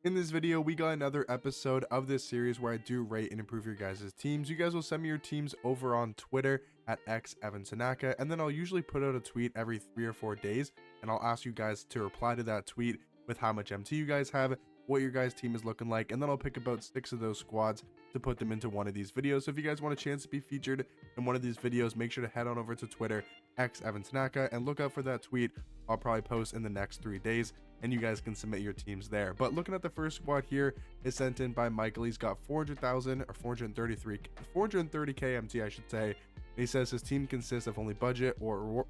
In this video, we got another episode of this series where I do rate and improve your guys' teams. You guys will send me your teams over on Twitter at xevantanaka, and then I'll usually put out a tweet every 3 or 4 days, and I'll ask you guys to reply to that tweet with how much MT you guys have, what your guys' team is looking like, and then I'll pick about 6 of those squads to put them into one of these videos. So if you guys want a chance to be featured in one of these videos, make sure to head on over to Twitter, xevantanaka, and look out for that tweet. I'll probably post in the next 3 days, and you guys can submit your teams there. But looking at the first squad here is sent in by Michael. He's got 400,000 or 430k MT, I should say. And he says his team consists of only budget or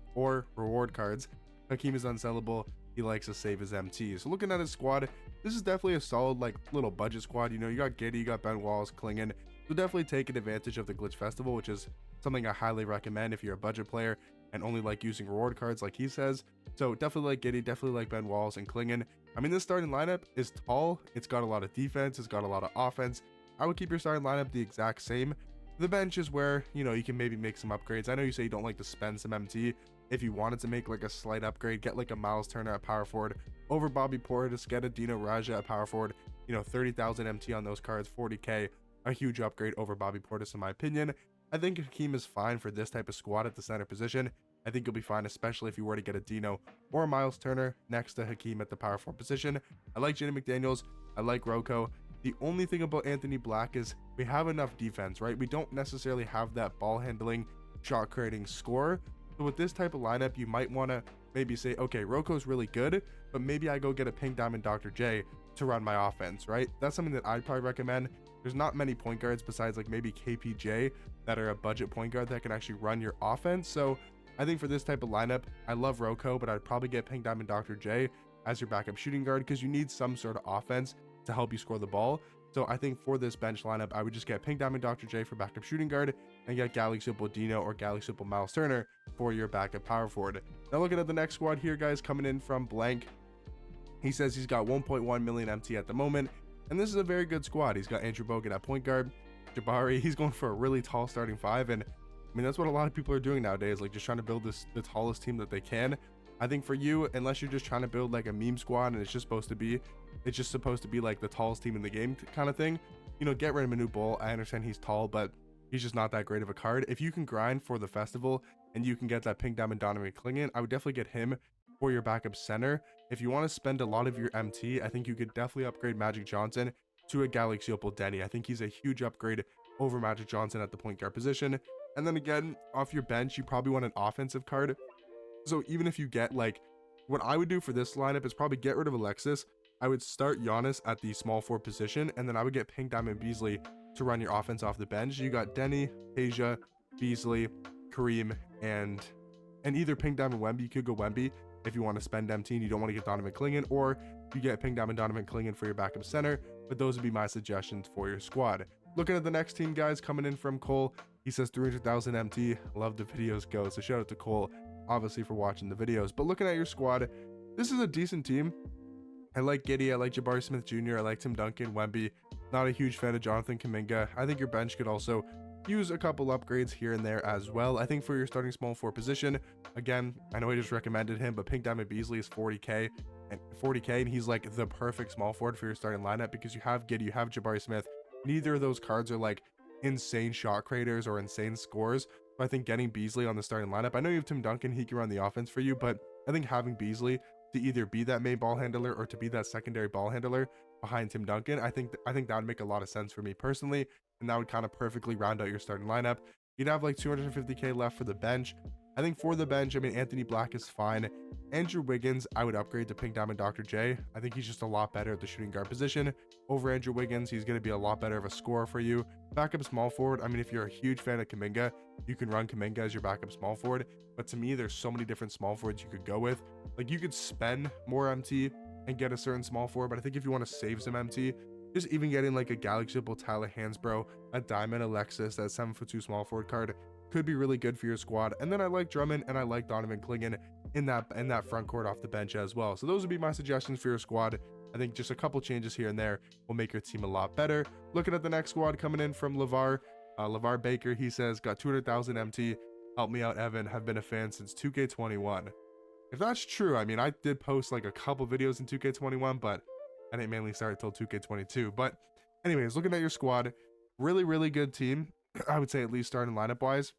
reward cards. Hakeem is unsellable. He likes to save his MT. So looking at his squad, this is definitely a solid like little budget squad. You know, you got Giddy, you got Ben Wallace, Klingon. So definitely taking advantage of the glitch festival, which is something I highly recommend if you're a budget player and only like using reward cards like he says. So definitely like Giddy, definitely like Ben Wallace and Klingon. I mean, this starting lineup is tall. It's got a lot of defense. It's got a lot of offense. I would keep your starting lineup the exact same. The bench is where, you know, you can maybe make some upgrades. I know you say you don't like to spend some MT. If you wanted to make like a slight upgrade, get like a Miles Turner at power forward over Bobby Portis, get a Dino Raja at power forward, you know, 30,000 MT on those cards, 40k, a huge upgrade over Bobby Portis in my opinion. I think Hakeem is fine for this type of squad at the center position. I think you'll be fine, especially if you were to get a Dino or a Miles Turner next to Hakeem at the power forward position. I like Jaden McDaniels. I like Rocco. The only thing about Anthony Black is we have enough defense, right? We don't necessarily have that ball handling, shot creating score. So with this type of lineup, you might want to maybe say, okay, Rocco's really good, but maybe I go get a Pink Diamond Dr. J to run my offense, right? That's something that I'd probably recommend. There's not many point guards besides like maybe KPJ that are a budget point guard that can actually run your offense. So I think for this type of lineup, I love Rocco, but I'd probably get Pink Diamond Dr. J as your backup shooting guard because you need some sort of offense to help you score the ball. So I think for this bench lineup, I would just get Pink Diamond Dr. J for backup shooting guard and get Galaxy Opal Dino or Galaxy Opal Miles Turner for your backup power forward. Now looking at the next squad here, guys, coming in from Blank. He says he's got 1.1 million MT at the moment, and this is a very good squad. He's got Andrew Bogut at point guard, Jabari. He's going for a really tall starting five, and I mean, that's what a lot of people are doing nowadays, like just trying to build the tallest team that they can. I think for you, unless you're just trying to build like a meme squad and it's just supposed to be like the tallest team in the game kind of thing, you know, get rid of Manu Bol. I understand he's tall, but he's just not that great of a card. If you can grind for the festival and you can get that Pink Diamond Donovan Klingon, I would definitely get him for your backup center. If you want to spend a lot of your MT, I think you could definitely upgrade Magic Johnson to a Galaxy Opal Denny. I think he's a huge upgrade over Magic Johnson at the point guard position. And then again, off your bench, you probably want an offensive card. So even if you get like, what I would do for this lineup is probably get rid of Alexis. I would start Giannis at the small forward position, and then I would get Pink Diamond Beasley to run your offense off the bench. You got Denny, Asia, Beasley, Kareem, and either Pink Diamond Wemby. You could go Wemby if you want to spend MT and you don't want to get Donovan Klingon, or you get Pink Diamond Donovan Klingon for your backup center. But those would be my suggestions for your squad. Looking at the next team, guys, coming in from Cole. He says 300,000 MT. Love the videos go. So shout out to Cole, obviously, for watching the videos. But looking at your squad, this is a decent team. I like Giddy. I like Jabari Smith Jr. I like Tim Duncan, Wemby. Not a huge fan of Jonathan Kuminga. I think your bench could also use a couple upgrades here and there as well. I think for your starting small forward position, again, I know I just recommended him, but Pink Diamond Beasley is 40k, and he's like the perfect small forward for your starting lineup because you have Giddy, you have Jabari Smith. Neither of those cards are like insane shot creators or insane scores. So I think getting Beasley on the starting lineup, I know you have Tim Duncan, he can run the offense for you, but I think having Beasley to either be that main ball handler or to be that secondary ball handler behind Tim Duncan, I think that would make a lot of sense for me personally, and that would kind of perfectly round out your starting lineup. You'd have like 250k left for the bench. I think for the bench, I mean, Anthony Black is fine. Andrew Wiggins, I would upgrade to Pink Diamond Dr. J. I think he's just a lot better at the shooting guard position. Over Andrew Wiggins, he's going to be a lot better of a scorer for you. Backup small forward, I mean, if you're a huge fan of Kuminga, you can run Kuminga as your backup small forward. But to me, there's so many different small forwards you could go with. Like, you could spend more MT and get a certain small forward, but I think if you want to save some MT, just even getting like a Galaxy Opal Tyler Hansbrough, a Diamond Alexis, that 7'2" small forward card could be really good for your squad. And then I like Drummond and I like Donovan Klingon in that front court off the bench as well. So those would be my suggestions for your squad. I think just a couple changes here and there will make your team a lot better. Looking at the next squad coming in from Lavar, Lavar Baker, he says, got 200,000 MT. Help me out, Evan. Have been a fan since 2K21. If that's true, I mean, I did post like a couple videos in 2K21, but I didn't mainly start until 2K22. But anyways, looking at your squad, really good team. I would say at least starting lineup wise.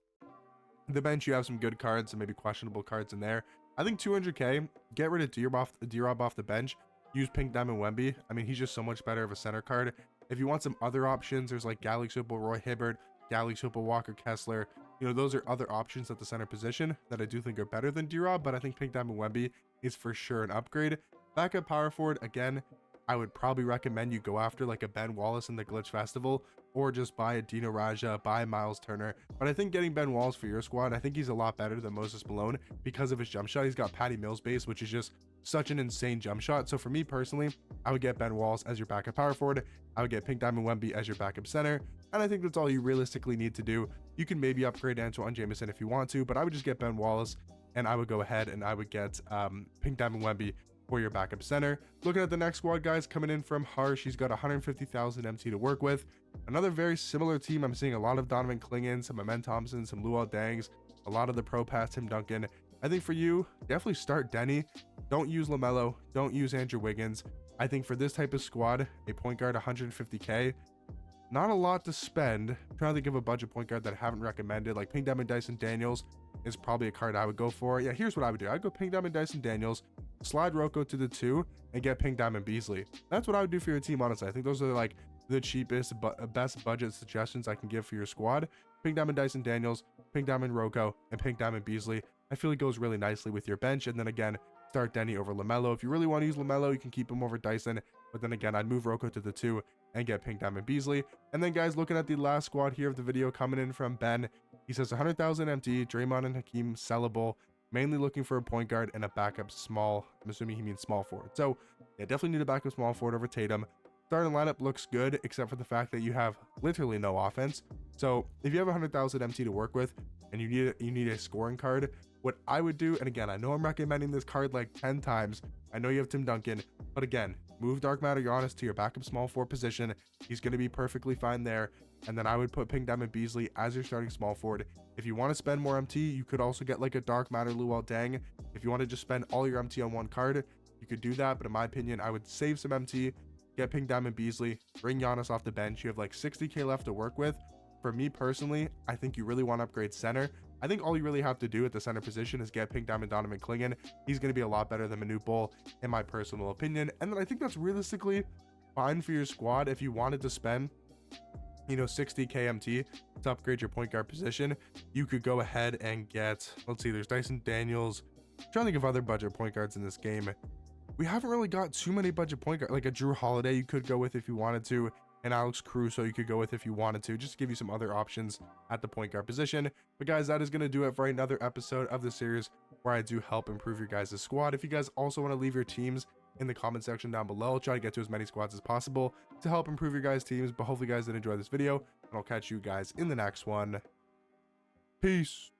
The bench, you have some good cards and maybe questionable cards in there. I think 200k, get rid of D-Rob off the bench. Use Pink Diamond Wemby. I mean, he's just so much better of a center card. If you want some other options, there's like Galaxy Opal Roy Hibbert, Galaxy Opal Walker Kessler. You know, those are other options at the center position that I do think are better than D-Rob, but I think Pink Diamond Wemby is for sure an upgrade. Backup power forward, again, I would probably recommend you go after like a Ben Wallace in the Glitch Festival, or just buy a Dino Raja, buy Miles Turner. But I think getting Ben Wallace for your squad, I think he's a lot better than Moses Malone because of his jump shot. He's got Patty Mills base, which is just such an insane jump shot. So for me personally, I would get Ben Wallace as your backup power forward. I would get Pink Diamond Wemby as your backup center. And I think that's all you realistically need to do. You can maybe upgrade Antoine Jameson if you want to, but I would just get Ben Wallace, and I would go ahead and I would get Pink Diamond Wemby for your backup center. Looking at the next squad, guys, coming in from Harsh, he's got 150,000 MT to work with. Another very similar team. I'm seeing a lot of Donovan Clingan, some Amen Thompson, some Luol Dangs, a lot of the pro pass Tim Duncan. I think for you, definitely start Denny. Don't use LaMelo. Don't use Andrew Wiggins. I think for this type of squad, a point guard 150k, not a lot to spend. I'm trying to think of a budget point guard that I haven't recommended. Like Pink Diamond Dyson Daniels is probably a card I would go for. Yeah, here's what I would do. I'd go Pink Diamond Dyson Daniels, slide Rocco to the 2, and get Pink Diamond Beasley. That's what I would do for your team, honestly. I think those are like the cheapest but best budget suggestions I can give for your squad. Pink Diamond Dyson Daniels, Pink Diamond Rocco, and Pink Diamond Beasley. I feel it goes really nicely with your bench. And then again, start Denny over LaMelo. If you really want to use LaMelo, you can keep him over Dyson. But then again, I'd move Rocco to the 2 and get Pink Diamond Beasley. And then guys, looking at the last squad here of the video coming in from Ben, he says 100,000 MT, Draymond and Hakeem sellable, mainly looking for a point guard and a backup small. I'm assuming he means small forward. So yeah, definitely need a backup small forward over Tatum. Starting lineup looks good, except for the fact that you have literally no offense. So if you have 100,000 MT to work with and you need a scoring card, what I would do, and again, I know I'm recommending this card like 10 times. I know you have Tim Duncan, but again, move Dark Matter Giannis to your backup small forward position. He's going to be perfectly fine there. And then I would put Pink Diamond Beasley as your starting small forward. If you want to spend more MT, you could also get like a Dark Matter Luol Deng. If you want to just spend all your MT on one card, you could do that. But in my opinion, I would save some MT, get Pink Diamond Beasley, bring Giannis off the bench. You have like 60k left to work with. For me personally, I think you really want to upgrade center. I think all you really have to do at the center position is get Pink Diamond Donovan Clingan. He's going to be a lot better than Manute Bol, in my personal opinion. And then I think that's realistically fine for your squad. If you wanted to spend, you know, 60k MT to upgrade your point guard position, you could go ahead and get, let's see, there's Dyson Daniels. I'm trying to think of other budget point guards in this game. We haven't really got too many budget point guards, like a Drew Holiday you could go with if you wanted to, and Alex Caruso you could go with if you wanted to, just to give you some other options at the point guard position. But guys, that is going to do it for another episode of the series where I do help improve your guys' squad. If you guys also want to leave your teams in the comment section down below, I'll try to get to as many squads as possible to help improve your guys' teams. But hopefully you guys did enjoy this video, and I'll catch you guys in the next one. Peace.